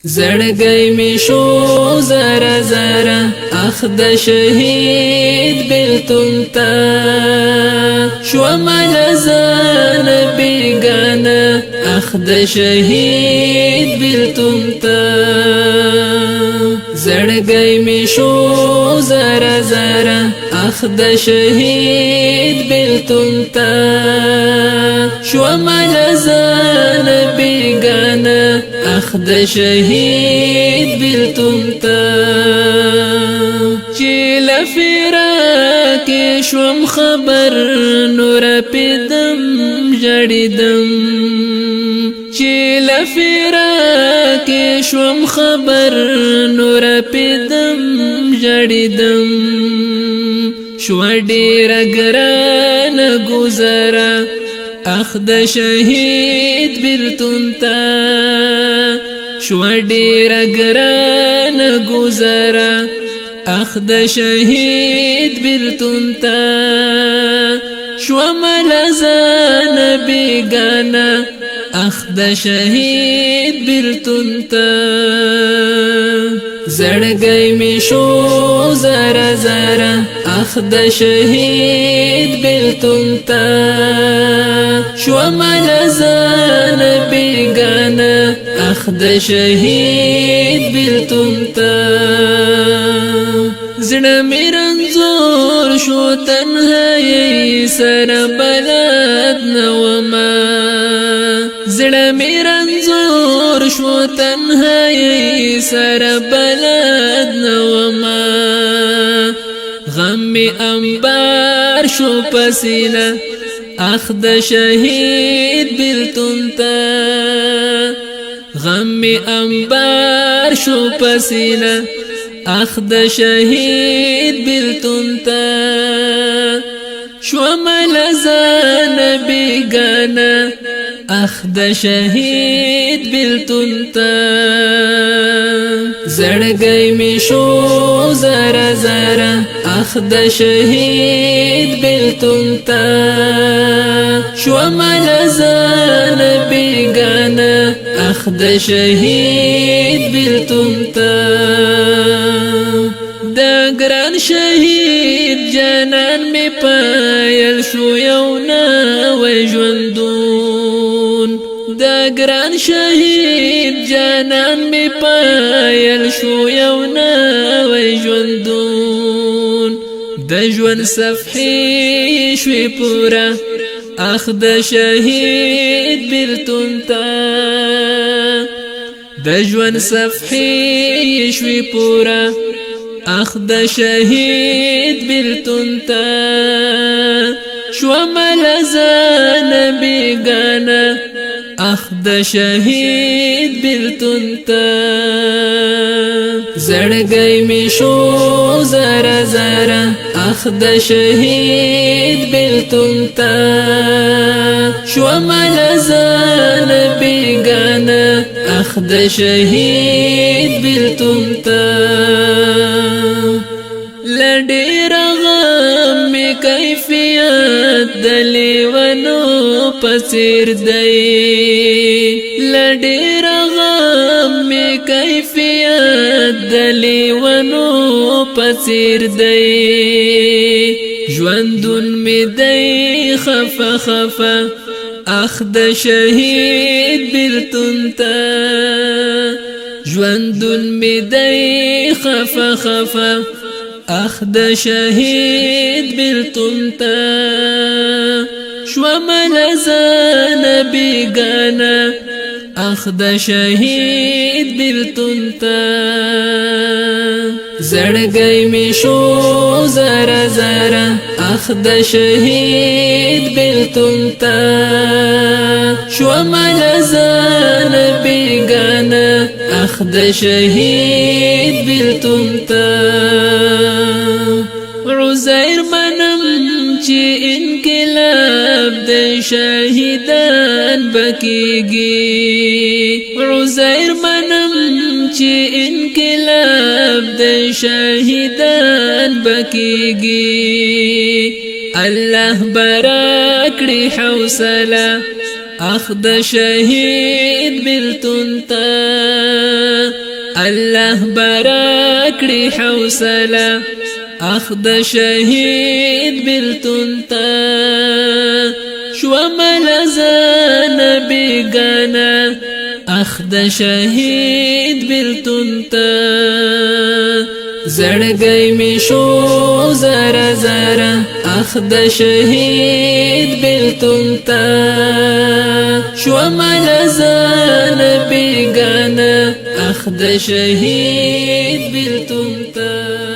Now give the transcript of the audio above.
زړګی می شو زره زره اخ د شهید بلتون تا شو ملزان بیگانه اخ د شهید بلتون تا زړګی می شو زره زره اخ د شهید بلتون تا شو ملزان بیگانه اخ د شهید بلتون تا چی لفراق شوم خبر نور پیدم جڑیدم چی لفراق شوم خبر نور پیدم جڑیدم شو ډیر ګران گزرا اخ د شهید بلتون تا شو ډیر ګران گزرا اخ د شهید بلتون تا شو ملزان بیگانه اخ د شهید بلتون تا زړګی می شو زره زره اخ د شهید بلتون تا شو ملزان بیگانه اخ د شهید بلتون تا زړه می رنځور شو تنهایی سره بلد نوما زړه می رنځور شو تنهایی سره بلد نوما غم می انبار شو پسینه اخ د شهید بلتون تا غم می انبار شو پسینه اخ د شهید بلتون تا شو ملزان بیگانه اخ د شهید بلتون تا زړګی می شو زره زره اخ د شهید بلتون تا شو ملزان بیگانه اخ د شهید بلتون تا د ګران شهید جانان می پایل شو یو نوی ژوندون د ګران شهید جانان می پایل شو یو نوی ژوندون د ژوند صفحې شوی پورا اخ د شهید بلتون تا د ژوند صفحې شوی پورا اخ د شهید بلتون تا شو ملزان بیگانه اخ د شهید بلتون تا زړګی می شو زره زره اخ د شهید بلتون تا شو ملزان بیگانه اخ د شهید بلتون تا لډیر غم می کیفیت د لیونو پسیر دی لډیر غم می کیفیت د لیونو پسیر دی ژوندون می دی خفه خفه اخ د شهید بلتون تا ژوندون می دی خفه خفه اخ د شهید بلتون تا شو ملزان بیگانه اخ د شهید بلتون تا زړګی می شو زره زره اخ د شهید بلتون تا شو ملزان بیگانه اخ د شهید بلتون تا عزیر منم چی انقلاب د شهیدان بکیگی عزیر منم چی انقلاب د شهیدان بکیگی الله براکړي حوصله اخ د شهید بلتون تا الله براکړي حوصله اخد شهید بلتون تا شو ملزان بیگانا اخد شهید بلتون تا زړګی می شو زرا زرا اخد شهید بلتون تا شو ملزان بیگانا اخد شهید بلتون تا